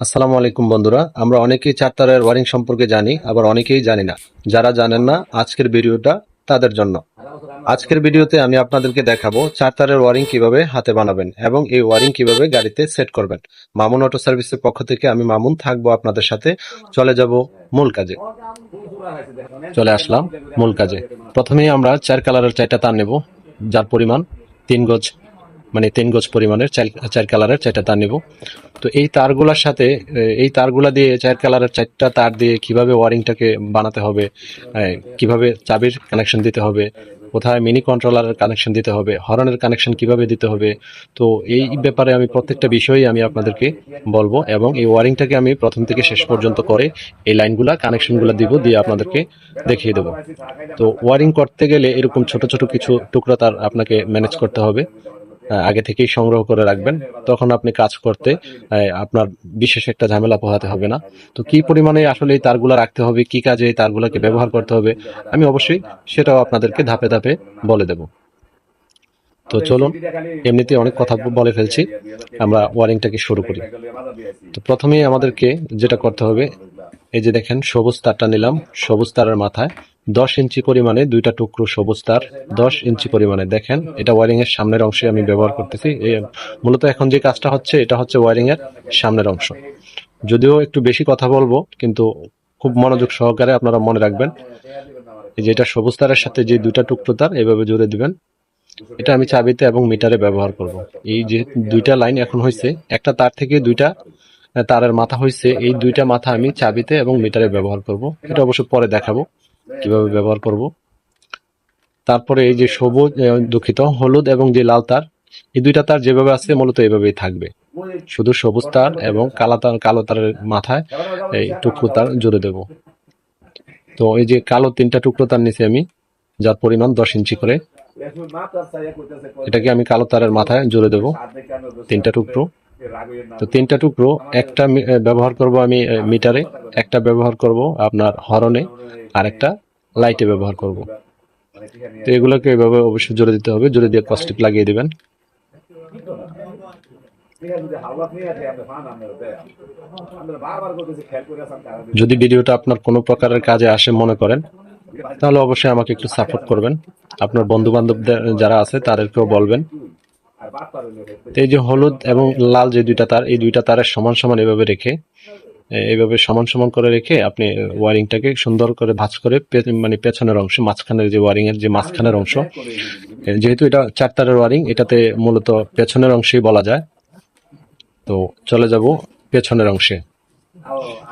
আসসালামু আলাইকুম বন্ধুরা, আমরা অনেকেই চার তারের ওয়ারিং সম্পর্কে জানি, আবার অনেকেই জানি না। যারা জানেন না, আজকের ভিডিওটা তাদের জন্য। আজকের ভিডিওতে আমি আপনাদেরকে দেখাবো চার তারের ওয়ারিং কিভাবে হাতে বানাবেন এবং এই ওয়ারিং কিভাবে গাড়িতে সেট করবেন। মামুন অটো সার্ভিসের পক্ষ থেকে আমি মামুন থাকবো আপনাদের সাথে। চলে যাব মূল কাজে। চলে আসলাম মূল কাজে। প্রথমেই আমরা চার কালারের চারটা তার নেব, যার পরিমাণ 3 গজ, মানে 3 গজ পরিমাণের চার কালারের চারটা তার নেব। তো এই তারগুলার সাথে এই তারগুলা দিয়ে চার কালারের চারটা তার দিয়ে কিভাবে ওয়ারিংটাকে বানাতে হবে, কিভাবে চাবির কানেকশন দিতে হবে, কোথায় মিনি কন্ট্রোলারের কানেকশন দিতে হবে, হর্নের কানেকশন কিভাবে দিতে হবে। তো এই ব্যাপারে আমি প্রত্যেকটা বিষয়ই আমি আপনাদেরকে বলবো, এবং এই ওয়ারিংটাকে আমি প্রথম থেকে শেষ পর্যন্ত করে এই লাইনগুলা কানেকশনগুলো দিব, দিয়ে আপনাদেরকে দেখিয়ে দেবো। তো ওয়ারিং করতে গেলে এরকম ছোট ছোট কিছু টুকরো তার আপনাকে ম্যানেজ করতে হবে, আগে থেকেই সংগ্রহ করে রাখবেন। তখন আপনি কাজ করতে আপনার বিশেষ একটা ঝামেলা পোহাতে হবে না। তো কি পরিমাণে আসলে এই তারগুলা রাখতে হবে, কি কাজে এই তারগুলোকে ব্যবহার করতে হবে, আমি অবশ্যই সেটাও আপনাদেরকে ধাপে ধাপে বলে দেব। তো চলুন, এমনিতে অনেক কথা বলে ফেলছি, আমরা ওয়ারিংটাকে শুরু করি। তো প্রথমেই আমাদেরকে যেটা করতে হবে, এই যে দেখেন সবুজ তারটা নিলাম। সবুজ তারের মাথায় 10 ইঞ্চি পরিমাণে দুইটা টুকরো সবুজ তার, 10 ইঞ্চি পরিমাণে। দেখেন, এটা ওয়ারিং এর সামনের অংশে আমি ব্যবহার করতেছি। মূলত এখন যে কাজটা হচ্ছে, এটা হচ্ছে ওয়ারিং এর সামনের অংশ। যদিও একটু বেশি কথা বলবো, কিন্তু খুব মনোযোগ সহকারে আপনারা মনে রাখবেন। এই যে এটা সবুজ তারের সাথে যে দুইটা টুকরো তার এভাবে জুড়ে দিবেন। এটা আমি চাবিতে এবং মিটারে ব্যবহার করব। এই যে দুইটা লাইন এখন হয়েছে, একটা তার থেকে দুইটা তারের মাথা হয়েছে, এই দুইটা মাথা আমি চাবিতে এবং মিটারে ব্যবহার করব। এটা অবশ্য পরে দেখাবো কিভাবে ব্যবহার করব। তারপরে এই যে সবুজ, দুঃখিত, হলুদ এবং যে লাল তার, এই দুইটা তার যেভাবে আছে মূলত এইভাবেই থাকবে। শুধু সবুজ তার এবং কালো তারের মাথায় এই টুকরো তার জুড়ে দেব। তো এই যে কালো 3টা টুকরো তার নিচে আমি, যার পরিমাণ 10 ইঞ্চি করে, এটাকে আমি কালো তারের মাথায় জুড়ে দেব 3টা টুকরো। তো 3টা টুকরো, একটা ব্যবহার করব আমি মিটারে, একটা ব্যবহার করব আপনার হরনে, আর একটা লাইটে ব্যবহার করব। তো এগুলোকে এভাবে অবশ্যই জুড়ে দিতে হবে, জুড়ে দিয়ে কস্টিপ লাগিয়ে দিবেন। যদি ভিডিওটা আপনার কোনো প্রকারের কাজে আসে মনে করেন, তাহলে অবশ্যই আমাকে একটু সাপোর্ট করবেন। আপনার বন্ধু বান্ধব যারা আছে তাদেরকেও বলবেন। তো এই যে হলুদ এবং লাল যে দুইটা তার, এই দুইটা তারের সমান সমান এভাবে রেখে, এইভাবে সমান সমান করে রেখে আপনি ওয়ারিংটাকে সুন্দর করে ভাঁজ করে, মানে পেছনের অংশ, মাঝখানের যে ওয়ারিং এর যে মাঝখানের অংশ, যেহেতু এটা চার তারের ওয়ারিং, এটাতে মূলত পেছনের অংশেই বলা যায়। তো চলে যাব পেছনের অংশে।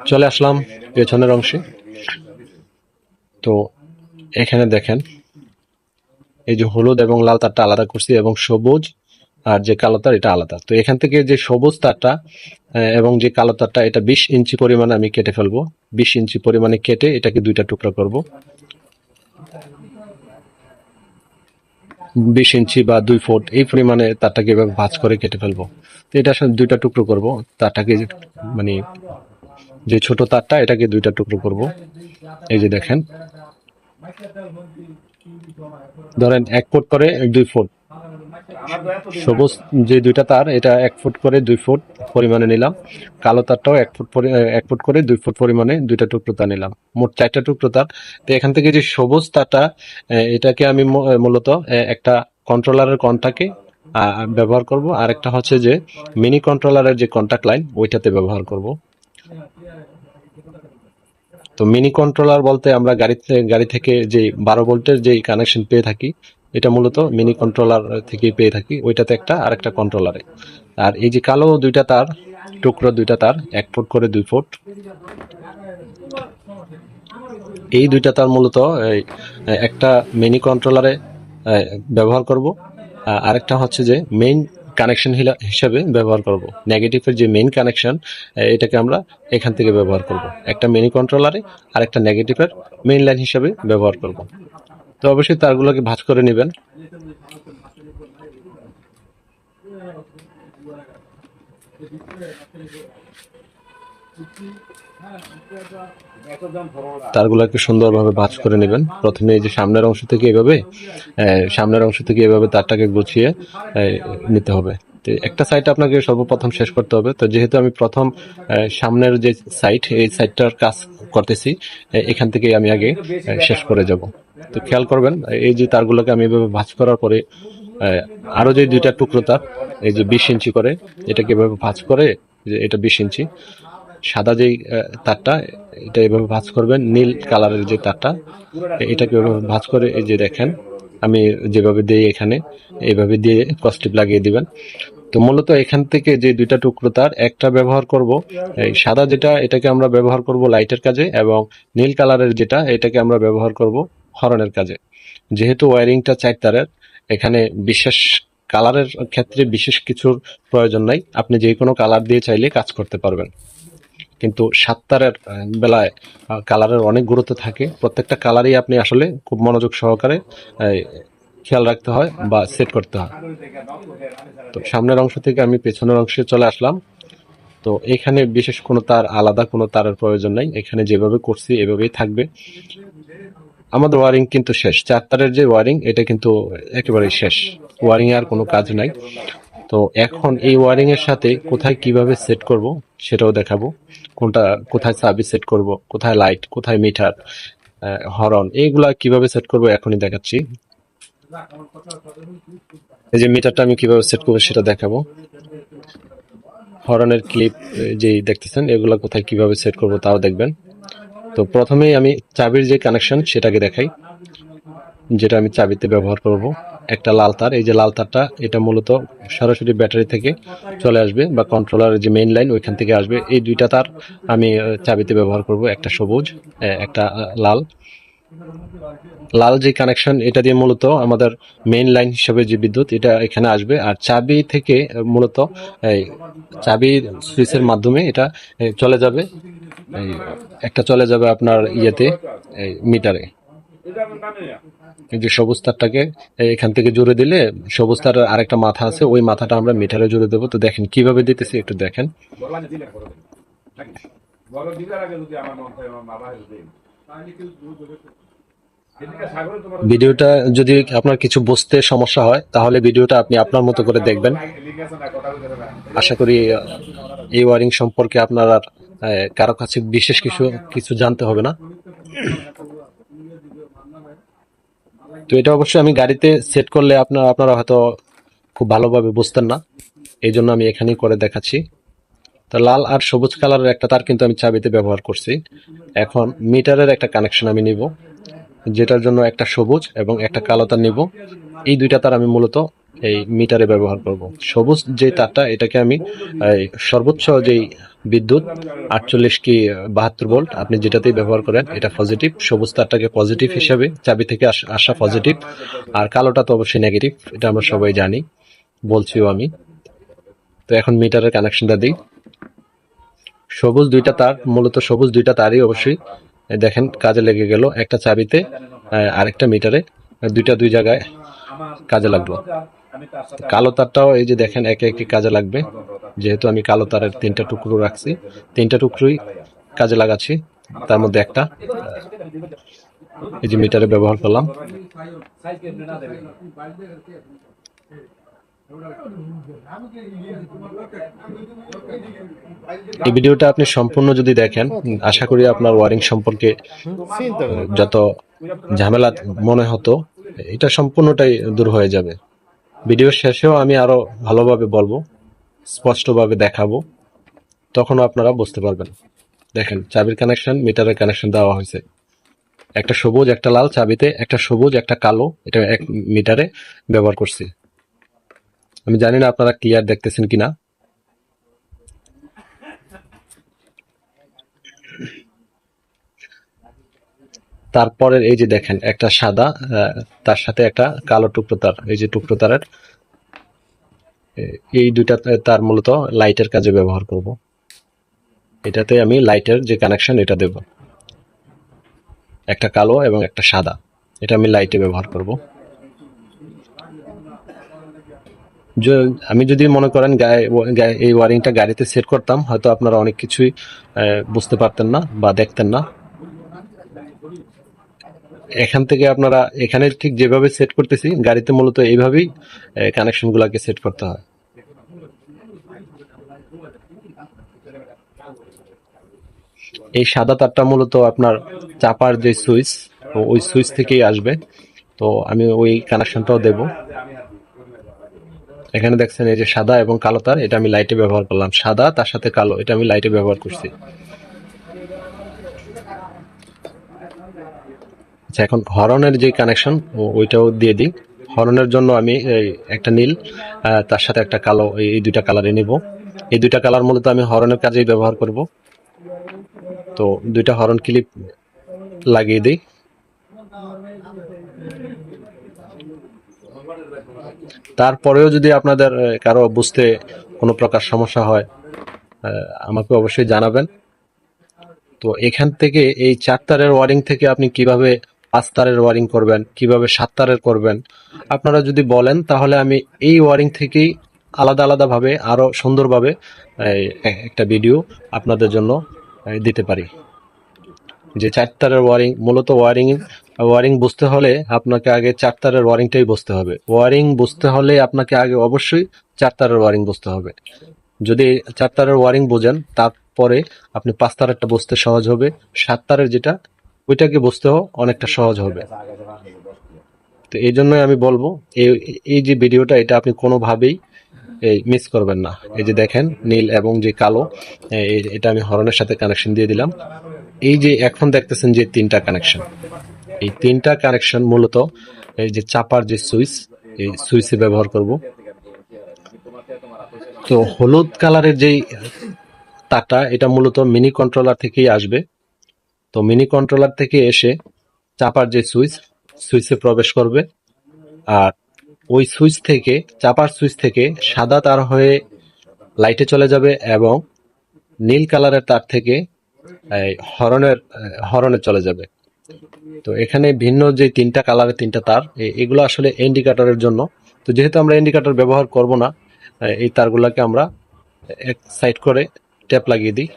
চলে আসলাম পেছনের অংশে। তো এখানে দেখেন, এই যে হলুদ এবং লাল তারটা আলাদা করছি, এবং সবুজ আর যে কালো তার এটা আলাদা। তো এখান থেকে যে সবুজ তারটা এবং যে কালো তারটা, এটা 20 ইঞ্চি পরিমাণে আমি কেটে ফেলবো। 20 ইঞ্চি পরিমাণে কেটে এটাকে দুইটা টুকরা করব। 20 ইঞ্চি বা 2 ফুট এই পরিমাণে তারটাকে এভাবে ভাঁজ করে কেটে ফেলবো। তো এটা আসলে দুইটা টুকরো করব। তারটাকে মানে যে ছোট তারটা, এটাকে দুইটা টুকরো করব। এই যে দেখেন, ধরেন 1 ফুট করে 2 ফুট, সবুজ যে দুইটা তার, এটা 1 ফুট করে 2 ফুট পরিমাণে নিলাম। কালো তারটাও 1 ফুট করে 2 ফুট পরিমাণে দুইটা টুকরো তার নিলাম, মোট 4টা টুকরো তার। তো এখান থেকে যে সবুজ তারটা, এটাকে আমি মূলত একটা কন্ট্রোলারের কন্টাক্টে ব্যবহার করব, আর একটা হচ্ছে যে মিনি কন্ট্রোলারের যে কন্টাক্ট লাইন, ওইটাতে ব্যবহার করব। তো মিনি কন্ট্রোলার বলতে আমরা গাড়ি থেকে যে 12 ভোল্টের যে কানেকশন পেয়ে থাকি, এটা মূলত মিনি কন্ট্রোলার থেকে পেয়ে থাকি, ওইটাতে একটা আর একটা কন্ট্রোলারে। আর এই যে কালো দুইটা তার, টুকরো দুইটা তার, 1 ফুট করে 2 ফুট, এই দুইটা তার মূলত একটা মিনি কন্ট্রোলারে ব্যবহার করব। আরেকটা হচ্ছে যে মেইন কানেকশন হিসাবে ব্যবহার করব। নেগেটিভের যে মেইন কানেকশন, এটাকে আমরা এখান থেকে ব্যবহার করব একটা মিনি কন্ট্রোলারে, আর একটা নেগেটিভের মেইন লাইন হিসাবে ব্যবহার করব। তো অবশ্যই তারগুলোকে ভাঁজ করে নেবেন। তারগুলোকে সুন্দরভাবে ভাঁজ করে নেবেন। প্রথমে এই যে সামনের অংশ থেকে এভাবে তারটাকে গুছিয়ে নিতে হবে। তো একটা সাইড আপনাকে সর্বপ্রথম শেষ করতে হবে। তো যেহেতু আমি প্রথম সামনের যে সাইড, এই সাইডটার কাজ করতেছি, এখান থেকে আমি আগে শেষ করে যাব। তো খেয়াল করবেন, এই যে তারগুলোকে আমি এভাবে ভাঁজ করার পরে আরো যে দুইটা টুকরো তার, এই যে 20 ইঞ্চি করে, এটাকে এভাবে ভাঁজ করে, যে এটা 20 ইঞ্চি সাদা যেই তারটা, এটা এভাবে ভাঁজ করবেন। নীল কালারের যে তারটা, এটাকে এভাবে ভাঁজ করে, এই যে দেখেন আমি যেভাবে দিই এখানে, এইভাবে দিয়ে ক্রসটিপ লাগিয়ে দিবেন। তো মূলত এখান থেকে যে দুইটা টুকরো তার, একটা ব্যবহার করব এই সাদা যেটা, এটাকে আমরা ব্যবহার করব লাইটের কাজে, এবং নীল কালারের যেটা, এটাকে আমরা ব্যবহার করব হরনের কাজে। যেহেতু ওয়ারিংটা 4 তারের, এখানে বিশেষ কালারের ক্ষেত্রে বিশেষ কিছুর প্রয়োজন নাই। আপনি যে কোনো কালার দিয়ে চাইলে কাজ করতে পারবেন। কিন্তু 7 তারের বেলায় কালারের অনেক গুরুত্ব থাকে। প্রত্যেকটা কালারই আপনি আসলে খুব মনোযোগ সহকারে খেয়াল রাখতে হয় বা সেট করতে হয়। তো সামনের অংশ থেকে আমি পেছনের অংশে চলে আসলাম। তো এখানে বিশেষ কোনো তার, আলাদা কোনো তারের প্রয়োজন নাই। এখানে যেভাবে করছি এভাবেই থাকবে। আমাদের ওয়ারিং কিন্তু শেষ। 4 তারের যে ওয়ারিং, এটা কিন্তু একেবারেই শেষ। ওয়ারিং এ আর কোনো কাজ নাই। তো এখন এই ওয়ারিং এর সাথে কোথায় কিভাবে সেট করব সেটাও দেখাবো। কোথায় সাবি সেট করব, কোথায় লাইট, কোথায় মিটার, হরন, এইগুলা কিভাবে সেট করব এখনই দেখাচ্ছি। এই যে মিটারটা আমি কিভাবে সেট করবো সেটা দেখাবো। হরনের ক্লিপ যেই দেখতেছেন, এগুলা কোথায় কিভাবে সেট করব তাও দেখবেন। তো প্রথমেই আমি চাবির যে কানেকশন সেটাকে দেখাই, যেটা আমি চাবিতে ব্যবহার করব। একটা লাল তার, এই যে লাল তারটা, এটা মূলত সরাসরি ব্যাটারি থেকে চলে আসবে, বা কন্ট্রোলারের যে মেইন লাইন ওইখান থেকে আসবে। এই দুইটা তার আমি চাবিতে ব্যবহার করব, একটা সবুজ, একটা লাল। লাল যে কানেকশন, এটা দিয়ে মূলত আমাদের মেইন লাইন হিসেবে যে বিদ্যুৎ, এটা এখানে আসবে। আর চাবি থেকে মূলত এই চাবি সুইচের মাধ্যমে এটা চলে যাবে, একটা চলে যাবে আপনার ইয়েতে, মিটারে। এই যে সবুজ তারটাকে এখান থেকে জুড়ে দিলে, সবুজ তার আরেকটা মাথা আছে, ওই মাথাটা আমরা মিটারে জুড়ে দেবো। তো দেখেন কিভাবে দিতেছি, একটু দেখেন। ভিডিওটা যদি আপনার কিছু বুঝতে সমস্যা হয়, তাহলে ভিডিওটা আপনি আপনার মতো করে দেখবেন। আশা করি এই ওয়ারিং সম্পর্কে আপনার আর কারো কাছে বিশেষ কিছু জানতে হবে না। তো এটা অবশ্যই আমি গাড়িতে সেট করলে আপনারা হয়তো খুব ভালোভাবে বুঝতেন না, এই জন্য আমি এখানেই করে দেখাচ্ছি। তো লাল আর সবুজ কালারের একটা তার কিন্তু আমি চাবিতে ব্যবহার করছি। এখন মিটারের একটা কানেকশন আমি নিব, যেটার জন্য একটা সবুজ এবং একটা কালো তার নিব। এই দুইটা তার আমি মূলত এই মিটারে ব্যবহার করব। সবুজ যে তারটা, এটাকে আমি সর্বোচ্চ যেই বিদ্যুৎ 48 কি 72 ভোল্ট, আপনি যেটাতেই ব্যবহার করেন, এটা পজিটিভ। সবুজ তারটাকে পজিটিভ হিসাবে, চাবি থেকে আসা পজিটিভ, আর কালোটা তো অবশ্যই নেগেটিভ, এটা আমরা সবাই জানি, বলছিও আমি। তো এখন মিটারের কানেকশনটা দিই। সবুজ দুইটা তার, মূলত সবুজ দুইটা তারই অবশ্যই দেখেন কাজে লেগে গেল, একটা চাবিতে আরেকটা মিটারে, দুই জায়গায় কাজে লাগলো। কালো তারটাও এই যে দেখেন একে একে কাজে লাগবে, যেহেতু আমি কালো তারের 3টা টুকরো রাখছি, 3টা টুকরোই কাজে লাগাচ্ছি। তার মধ্যে একটা এই যে মিটারে ব্যবহার করলাম। এই ভিডিওটা আপনি সম্পূর্ণ যদি দেখেন, আশা করি আপনার ওয়ারিং সম্পর্কে যত ঝামেলা মনে হতো, এটা সম্পূর্ণটাই দূর হয়ে যাবে। ভিডিওর শেষেও আমি আরো ভালোভাবে বলবো, স্পষ্টভাবে দেখাবো, তখনও আপনারা বুঝতে পারবেন। দেখেন চাবির কানেকশন, মিটারের কানেকশন দেওয়া হয়েছে, একটা সবুজ একটা লাল চাবিতে, একটা সবুজ একটা কালো, এটা এক মিটারে ব্যবহার করছি। আমি জানি না আপনারা ক্লিয়ার দেখতেছেন কিনা। তারপরের এই যে দেখেন একটা সাদা, তার সাথে একটা কালো টুকরো তার, এই যে টুকরো তারের এই দুইটা তার মূলত লাইটের কাজে ব্যবহার করব। এটাতে আমি লাইটের যে কানেকশন এটা দেব, একটা কালো এবং একটা সাদা, এটা আমি লাইটে ব্যবহার করব। আমি যদি মনে করেন এই ওয়ারিংটা গাড়িতে সেট করতাম, হয়তো আপনারা অনেক কিছুই বুঝতে পারতেন না বা দেখতেন না। এখান থেকে আপনারা এখানে ঠিক যেভাবে সেট করতেছি, গাড়িতে মূলত এইভাবেই কানেকশন গুলাকে সেট করতে হয়। এই সাদা তারটা মূলত আপনার চাপার যে সুইচ, ওই সুইচ থেকেই আসবে। তো আমি ওই কানেকশনটাও দেব। এখানে দেখছেন এই যে সাদা এবং কালো তার, এটা আমি লাইটে ব্যবহার করলাম। সাদা তার সাথে কালো, এটা আমি লাইটে ব্যবহার করছি। আচ্ছা, এখন হরনের যে কানেকশন ওইটাও দিয়ে দিই। হরনের জন্য আমি একটা নীল, তার সাথে একটা কালো, এই দুইটা কালারে নিব। এই দুইটা কালার মূলত আমি হরনের কাজেই ব্যবহার করব। তো দুইটা হরন ক্লিপ লাগিয়ে দিই। তারপরেও যদি আপনাদের কারো বুঝতে কোনো প্রকার সমস্যা হয়, আমাকে অবশ্যই জানাবেন। তো এখান থেকে এই 4 তারের ওয়ারিং থেকে আপনি কিভাবে 5 তারের ওয়ারিং করবেন, কিভাবে 7 তারের করবেন, আপনারা যদি বলেন তাহলে আমি এই ওয়ারিং থেকেই আলাদা আলাদা ভাবে আরো সুন্দরভাবে একটা ভিডিও আপনাদের জন্য দিতে পারি। যে 4 তারের ওয়ারিং, মূলত ওয়ারিং বুঝতে হলে আপনাকে আগে 4 তারের ওয়ারিংটাই বুঝতে হবে। ওয়ারিং বুঝতে হলে আপনাকে আগে অবশ্যই 4 তারের ওয়ারিং বুঝতে হবে। যদি 4 তারের ওয়ারিং বোঝেন, তারপরে আপনি 5 তারেরটা বুঝতে সহজ হবে। 7 তারের যেটা, ওইটাকে বুঝতেও অনেকটা সহজ হবে। তো এই জন্যই আমি বলবো, এই এই যে ভিডিওটা, এটা আপনি কোনোভাবেই মিস করবেন না। এই যে দেখেন নীল এবং যে কালো, এটা আমি হরনের সাথে কানেকশন দিয়ে দিলাম। এই যে এখন দেখতেছেন যে 3টা কানেকশন, এই 3টা কানেকশন মূলত এই যে চাপার যে সুইচ, এই সুইচে ব্যবহার করব। তো হলুদ কালারের যেই তারটা, এটা মূলত মিনি কন্ট্রোলার থেকেই আসবে। তো মিনি কন্ট্রোলার থেকে এসে চাপার যে সুইচে প্রবেশ করবে। আর ওই সুইচ থেকে, চাপার সুইচ থেকে সাদা তার হয়ে লাইটে চলে যাবে এবং নীল কালারের তার থেকে হরনে চলে যাবে। তো এখানে ভিন্ন যে 3টা কালারের 3টা তার, এগুলো আসলে ইন্ডিকেটরের জন্য। তো যেহেতু আমরা ইন্ডিকেটর ব্যবহার করব না, এই তারগুলোকে আমরা এক সাইড করে ট্যাপ লাগিয়ে দিই,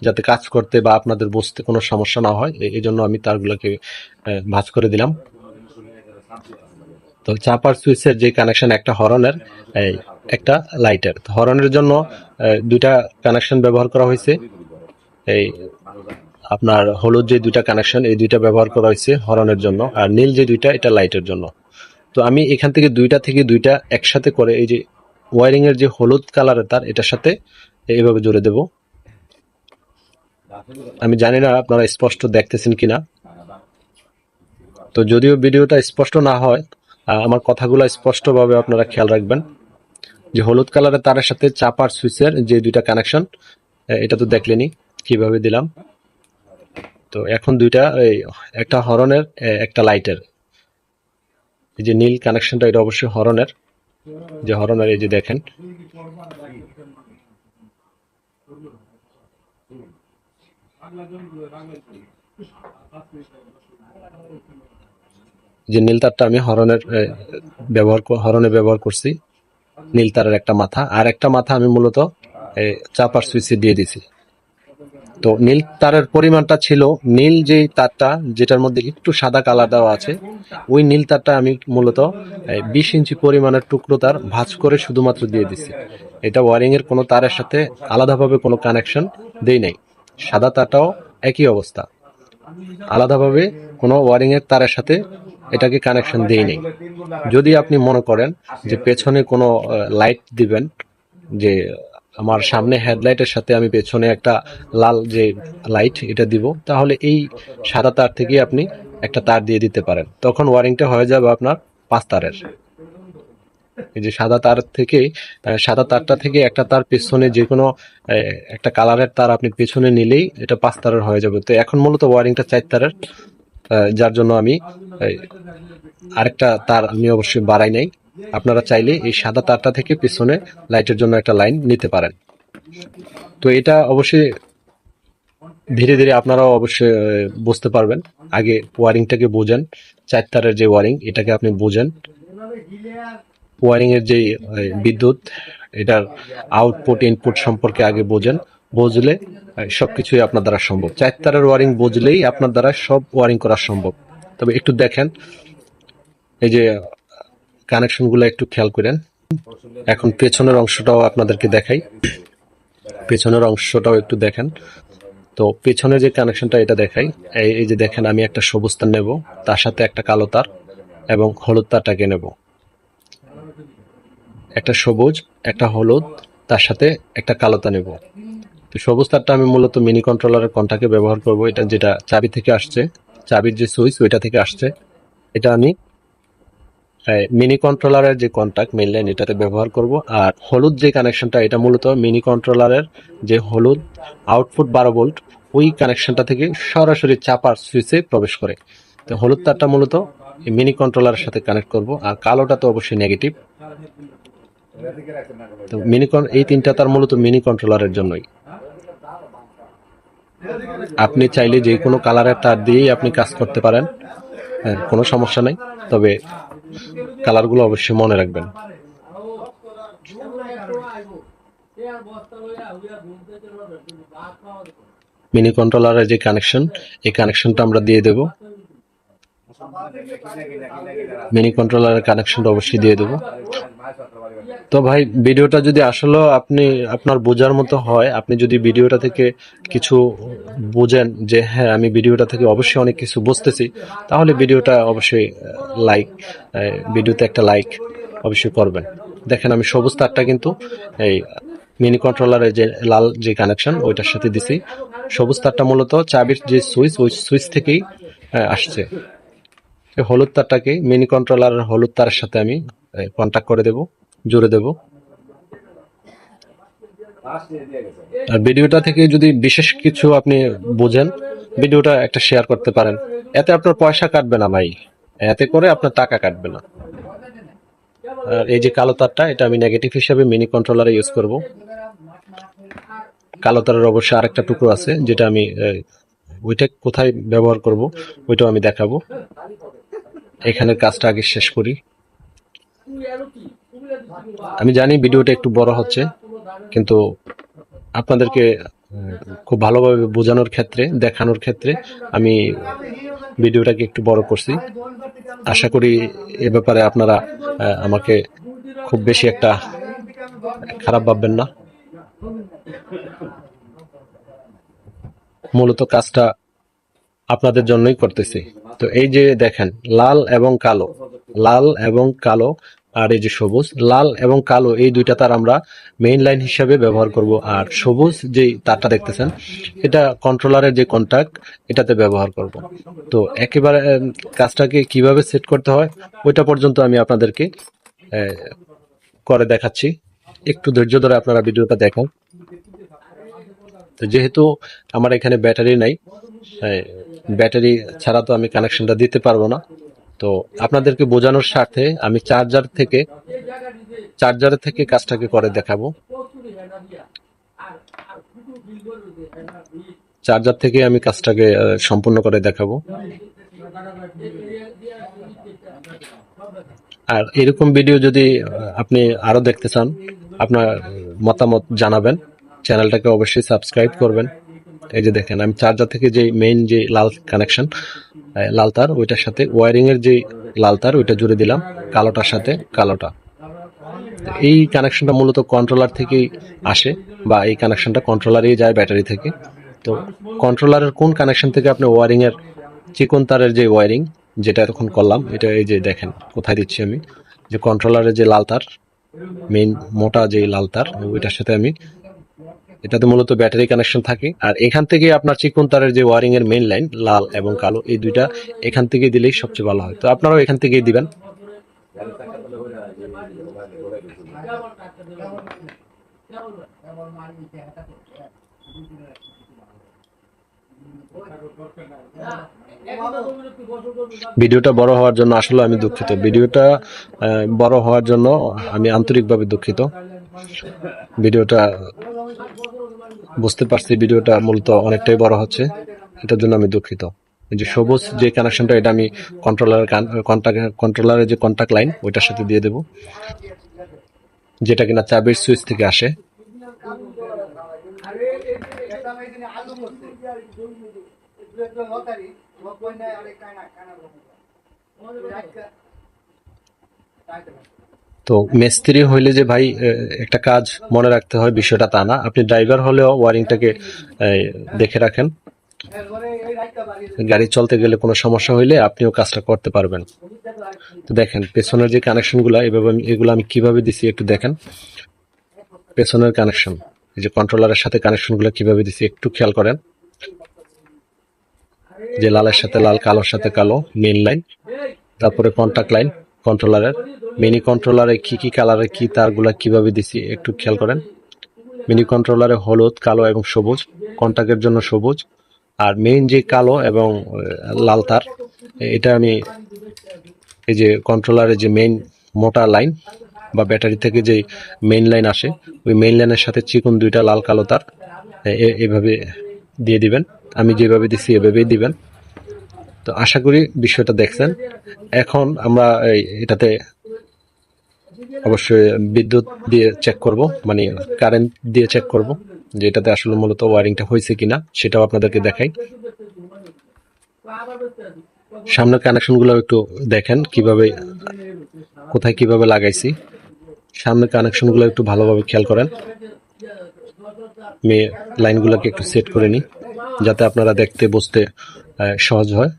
যাতে কাজ করতে বা আপনাদের বুঝতে কোনো সমস্যা না হয়। এই জন্য আমি তারগুলোকে ভাঁজ করে দিলাম। তো চাপার সুইচের যে কানেকশন, একটা হরনের, একটা লাইটের। হরনের জন্য 2টা কানেকশন ব্যবহার করা হয়েছে। এই আপনার হলুদ যে 2টা কানেকশন, এই 2টা ব্যবহার করা হয়েছে হরনের জন্য, আর নীল যে 2টা, এটা লাইটের জন্য। তো আমি এখান থেকে 2টা একসাথে করে এই যে ওয়ারিং এর যে হলুদ কালারের তার, এটার সাথে এইভাবে জুড়ে দেব। আমি জানি না আপনারা স্পষ্ট দেখতেছেন কিনা। তো যদিও ভিডিওটা স্পষ্ট না হয়, আমার কথাগুলো স্পষ্টভাবে আপনারা খেয়াল রাখবেন। যে হলুদ কালারের তারের সাথে চাপার সুইচের যে 2টা কানেকশন, এটা তো দেখলেনি কিভাবে দিলাম। তো এখন একটা হরনের, একটা লাইটের। এই যে নীল কানেকশনটা, এটা অবশ্যই হরনের, যে হরনের, এই যে দেখেন যে নীল তারটা আমি হরনে ব্যবহার করছি। নীল তারের একটা মাথা, আর একটা মাথা আমি মূলত চাপার সুইচে দিয়ে দিছি। তো নীল তারের পরিমাণটা ছিল, নীল যে তারটা যেটার মধ্যে একটু সাদা কালার দেওয়া আছে, ওই নীল তারটা আমি মূলত 20 ইঞ্চি পরিমাণের টুকরো তার ভাঁজ করে শুধুমাত্র দিয়ে দিছি। এটা ওয়ারিং এর কোনো তারের সাথে আলাদাভাবে কোনো কানেকশন দেই নাই। সাদা তারটাও একই অবস্থা, আলাদাভাবে কোনো ওয়ারিং এর তারের সাথে এটাকে কানেকশন দেই নাই। যদি আপনি মনে করেন যে পেছনে কোনো লাইট দিবেন, যে আমার সামনে হেডলাইটের সাথে আমি পেছনে একটা লাল যে লাইট, এটা দিব, তাহলে এই সাদা তার থেকে আপনি একটা তার দিয়ে দিতে পারেন। তখন ওয়ারিংটা হয়ে যাবে আপনার 5 তারের। এই যে সাদা তারটা থেকে একটা তার পেছনে যে কোনো একটা কালারের তার আপনি পেছনে নিলেই এটা 5 তারের হয়ে যাবে। তো এখন মূলত ওয়ারিংটা 4 তারের, যার জন্য আমি আরেকটা তার আমি অবশ্যই বাড়াই নাই। আপনারা চাইলে এই সাদা তারটা থেকে পিছনে লাইটের জন্য একটা লাইন নিতে পারেন। তো এটা অবশ্যই ধীরে ধীরে আপনারাও অবশ্যই বুঝতে পারবেন। আগে ওয়ারিংটাকে বোঝেন, 4 তারের যে ওয়ারিং, এটাকে আপনি বোঝেন। ওয়ারিং এর যে বিদ্যুৎ, এটার আউটপুট ইনপুট সম্পর্কে আগে বোঝেন, বুঝলে সবকিছুই আপনার দ্বারা সম্ভব। 4 তারের ওয়ারিং বুঝলেই আপনার দ্বারা সব ওয়ারিং করা সম্ভব। তবে একটু দেখেন, এই যে কানেকশন গুলো একটু খেয়াল করেন। এখন পেছনের অংশটাও আপনাদেরকে দেখাই, পেছনের অংশটাও একটু দেখেন। তো পেছনে যে কানেকশনটা এটা দেখাই, এই যে দেখেন, আমি একটা সবুজ তার নেব, তার সাথে একটা কালো তার এবং হলুদ তারটাকে নেব। একটা সবুজ, একটা হলুদ, তার সাথে একটা কালো তার নেব। তো সবুজ তারটা আমি মূলত মিনি কন্ট্রোলারের কন্টাক্টে ব্যবহার করব। এটা যেটা চাবি থেকে আসছে, চাবির যে সুইচ ওইটা থেকে আসছে, এটা আমি মিনি কন্ট্রোলারের যে কন্টাক্ট মেইন লাইন এটাতে ব্যবহার করব। আর হলুদ যে কানেকশনটা, এটা মূলত মিনি কন্ট্রোলারের যে হলুদ আউটপুট 12 ভোল্ট, ওই কানেকশনটা থেকে সরাসরি চাপার সুইচে প্রবেশ করে। তো হলুদ তারটা মূলত মিনি কন্ট্রোলারের সাথে কানেক্ট করব, আর কালোটা তো অবশ্যই নেগেটিভ। তো এই তিনটা তার মূলত মিনি কন্ট্রোলারের জন্যই। আপনি চাইলে যে কোনো কালারের তার দিয়েই আপনি কাজ করতে পারেন, কোনো সমস্যা নেই। তবে কালারগুলো অবশ্যই মনে রাখবেন। মিনি কন্ট্রোলারের যে কানেকশন, এই কানেকশনটা আমরা দিয়ে দেব। মিনি কন্ট্রোলারের কানেকশনটা অবশ্যই দিয়ে দেব। তো ভাই, ভিডিওটা যদি আসলে আপনার বোঝার মতো হয়, আপনি যদি ভিডিওটা থেকে কিছু বুঝেন যে হ্যাঁ, আমি ভিডিওটা থেকে অবশ্যই অনেক কিছু বুঝতেছি, তাহলে ভিডিওটা অবশ্যই ভিডিওতে একটা লাইক অবশ্যই করবেন। দেখেন, আমি সবুজ তারটা কিন্তু এই মিনি কন্ট্রোলারের যে লাল যে কানেকশন ওইটার সাথে দিছি। সবুজ তারটা মূলত চাবির যে সুইচ, ওই সুইচ থেকেই আসছে। হলুদ তারটাকে মিনি কন্ট্রোলারের হলুদ তারের সাথে আমি কন্টাক্ট করে দেব, জুড়ে দেব। আর ভিডিওটা থেকে যদি বিশেষ কিছু আপনি বুঝেন, ভিডিওটা একটা শেয়ার করতে পারেন। এতে আপনার পয়সা কাটবে না ভাই, এতে করে আপনার টাকা কাটবে না। আর এই যে কালো তারটা, এটা আমি নেগেটিভ হিসাবে মিনি কন্ট্রোলারে ইউজ করব। কালো তারের অবশ্যই আরেকটা টুকরো আছে, যেটা আমি ওইটা কোথায় ব্যবহার করব ওইটাও আমি দেখাবো। এখানের কাজটা আগে শেষ করি। আমি জানি ভিডিওটা একটু বড় হচ্ছে, কিন্তু আপনাদেরকে খুব ভালোভাবে বোঝানোর ক্ষেত্রে, দেখানোর ক্ষেত্রে আমি ভিডিওটাকে একটু বড় করছি। আশা করি এ ব্যাপারে আপনারা আমাকে খুব বেশি একটা খারাপ ভাববেন না। মূলত কাজটা আপনাদের জন্যই করতেছি। তো এই যে দেখেন, লাল এবং কালো, লাল এবং কালো, আর এই যে সবুজ, লাল এবং কালো, এই দুইটা তার আমরা মেইন লাইন হিসাবে ব্যবহার করব। আর সবুজ যে তারটা দেখতেছেন, এটা কন্ট্রোলারের যে কন্টাক্ট, এটাতে ব্যবহার করব। তো একেবারে কাজটাকে কিভাবে সেট করতে হয় ওইটা পর্যন্ত আমি আপনাদেরকে করে দেখাচ্ছি। একটু ধৈর্য ধরে আপনারা ভিডিওটা দেখেন। তো যেহেতু আমার এখানে ব্যাটারি নাই, ব্যাটারি ছাড়া তো আমি কানেকশনটা দিতে পারবো না। তো আপনাদেরকে বোঝানোর স্বার্থে আমি চার্জার থেকে কাজটাকে করে দেখাবো। চার্জার থেকে আমি কাজটাকে সম্পূর্ণ করে দেখাবো। আর এরকম ভিডিও যদি আপনি আরো দেখতে চান, আপনার মতামত জানাবেন। চ্যানেলটাকে অবশ্যই সাবস্ক্রাইব করবেন। এই যে দেখেন, আমি চার্জার থেকে যে মেইন যে লাল কানেকশন, লাল তার, ওইটার সাথে ওয়ারিং এর যে লাল তার ওইটা জুড়ে দিলাম, কালোটার সাথে কালোটা। এই কানেকশনটা মূলত কন্ট্রোলার থেকেই আসে, বা এই কানেকশনটা কন্ট্রোলারেই যায় ব্যাটারি থেকে। তো কন্ট্রোলারের কোন কানেকশন থেকে আপনি ওয়ারিং এর চিকন তারের যে ওয়ারিং, যেটা এতক্ষণ করলাম, এটা এই যে দেখেন কোথায় দিচ্ছি আমি, যে কন্ট্রোলারের যে লাল তার, মেইন মোটা যে লাল তার, ওইটার সাথে আমি, এটাতে মূলত ব্যাটারি কানেকশন থাকে। আর এখান থেকে আপনার চিকন তারের যে ওয়ারিং এর মেইন লাইন, লাল এবং কালো, এই দুইটা এখান থেকে দিলেই সবচেয়ে ভালো হয়। তো আপনারাও এখান থেকেই দিবেন। ভিডিওটা বড় হওয়ার জন্য আসলে আমি দুঃখিত। ভিডিওটা বড় হওয়ার জন্য আমি আন্তরিকভাবে দুঃখিত। ভিডিওটা বুঝতে পারছি, ভিডিওটা মূলত অনেকটাই বড় হচ্ছে, এটার জন্য আমি দুঃখিত। এই যে সবুজ যে কানেকশনটা, এটা আমি কন্ট্রোলারের যে কন্টাক্ট লাইন ওইটার সাথে দিয়ে দেব, যেটা কিনা চাবির সুইচ থেকে আসে। তো মিস্ত্রি হইলে যে ভাই একটা কাজ মনে রাখতে হয় বিষয়টা তা না, আপনি ড্রাইভার হলেও ওয়ারিংটাকে দেখে রাখেন। গাড়ি চলতে গেলে কোনো সমস্যা হইলে আপনিও কাজটা করতে পারবেন। তো দেখেন পেছনের যে কানেকশনগুলো এগুলো আমি কিভাবে দিছি একটু দেখেন। পেছনের কানেকশন, এই যে কন্ট্রোলারের সাথে কানেকশনগুলো কিভাবে দিছি একটু খেয়াল করেন। যে লালের সাথে লাল, কালোর সাথে কালো মেইন লাইন, তারপরে কন্টাক্ট লাইন কন্ট্রোলারের। মিনি কন্ট্রোলারে কি কি কালারে কি তারগুলা কিভাবে দিছি একটু খেয়াল করেন। মিনি কন্ট্রোলারে হলুদ, কালো এবং সবুজ, কন্টাক্টের জন্য সবুজ। আর মেইন যে কালো এবং লাল তার, এটা আমি এই যে কন্ট্রোলারের যে মেইন মোটা লাইন বা ব্যাটারি থেকে যে মেইন লাইন আসে, ওই মেইন লাইনের সাথে চিকন দুইটা লাল কালো তার এভাবে দিয়ে দিবেন। আমি যেভাবে দিছি এভাবেই দিবেন। তো আশা করি বিষয়টা দেখছেন। এখন আমরা এটাতে অবশ্যই বিদ্যুৎ দিয়ে চেক করব, মানে কারেন্ট দিয়ে চেক করব যে এটাতে আসলে মূলত ওয়ারিংটা হয়েছে কিনা, সেটাও আপনাদেরকে দেখাই। সামনের কানেকশনগুলো একটু দেখেন কিভাবে, কোথায় কিভাবে লাগাইছি। সামনের কানেকশনগুলো একটু ভালোভাবে খেয়াল করেন। আমি লাইনগুলোকে একটু সেট করে নিই যাতে আপনারা দেখতে বুঝতে সহজ হয়।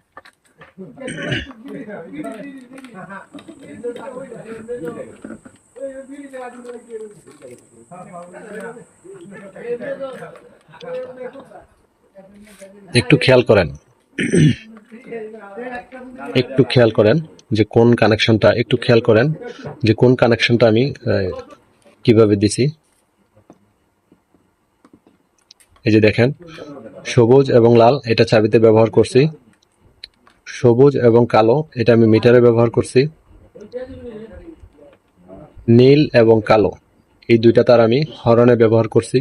একটু খেয়াল করেন, একটু খেয়াল করেন যে কোন কানেকশনটা, একটু খেয়াল করেন যে কোন কানেকশনটা আমি কিভাবে দিছি। এই যে দেখেন সবুজ এবং লাল এটা চাবিতে ব্যবহার করছি, সবুজ এবং কালো এটা আমি মিটারে ব্যবহার করছি, নীল এবং কালো এই দুইটা তার আমি হরনে ব্যবহার করছি,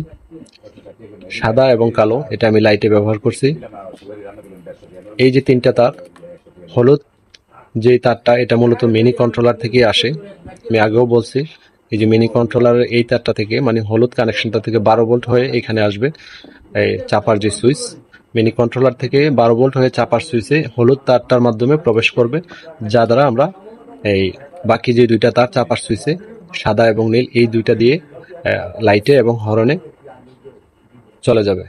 সাদা এবং কালো এটা আমি লাইটে ব্যবহার করছি। এই যে তিনটা তার, হলুদ যে তারটা এটা মূলত মিনি কন্ট্রোলার থেকে আসে। আমি আগেও বলছি এই যে মিনি কন্ট্রোলারের এই তারটা থেকে, মানে হলুদ কানেকশনটা থেকে 12 ভোল্ট হয়ে এখানে আসবে এই চাপার যে সুইচ, মিনি কন্ট্রোলার থেকে 12 ভোল্ট হয়ে চাপার সুইচে হলুদ তারটার মাধ্যমে প্রবেশ করবে, যা দ্বারা আমরা এই বাকি যে দুইটা তার চাপার সুইচে সাদা এবং নীল এই দুইটা দিয়ে লাইটে এবং হরনে চলে যাবে,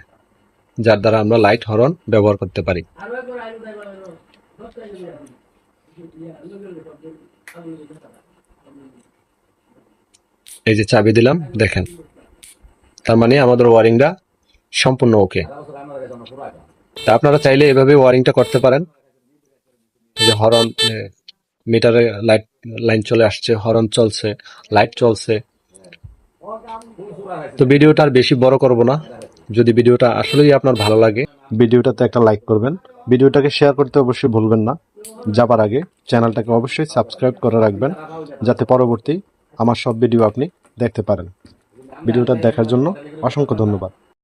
যার দ্বারা আমরা লাইট হরন ব্যবহার করতে পারি। এই যে চাবি দিলাম দেখেন, তার মানে আমাদের ওয়ারিংটা সম্পূর্ণ ওকে। তা আপনারা চাইলে এভাবে ওয়ারিংটা করতে পারেন। এই যে হরন, মিটারে লাইন চলে আসছে, হরন চলছে, লাইট চলছে। তো ভিডিওটা আর বেশি বড় করব না। যদি ভিডিওটা আসলেই আপনার ভালো লাগে, ভিডিওটাতে একটা লাইক করবেন, ভিডিওটাকে শেয়ার করতে অবশ্যই ভুলবেন না। যাবার আগে চ্যানেলটাকে অবশ্যই সাবস্ক্রাইব করে রাখবেন, যাতে পরবর্তী আমার সব ভিডিও আপনি দেখতে পারেন। ভিডিওটা দেখার জন্য অসংখ্য ধন্যবাদ।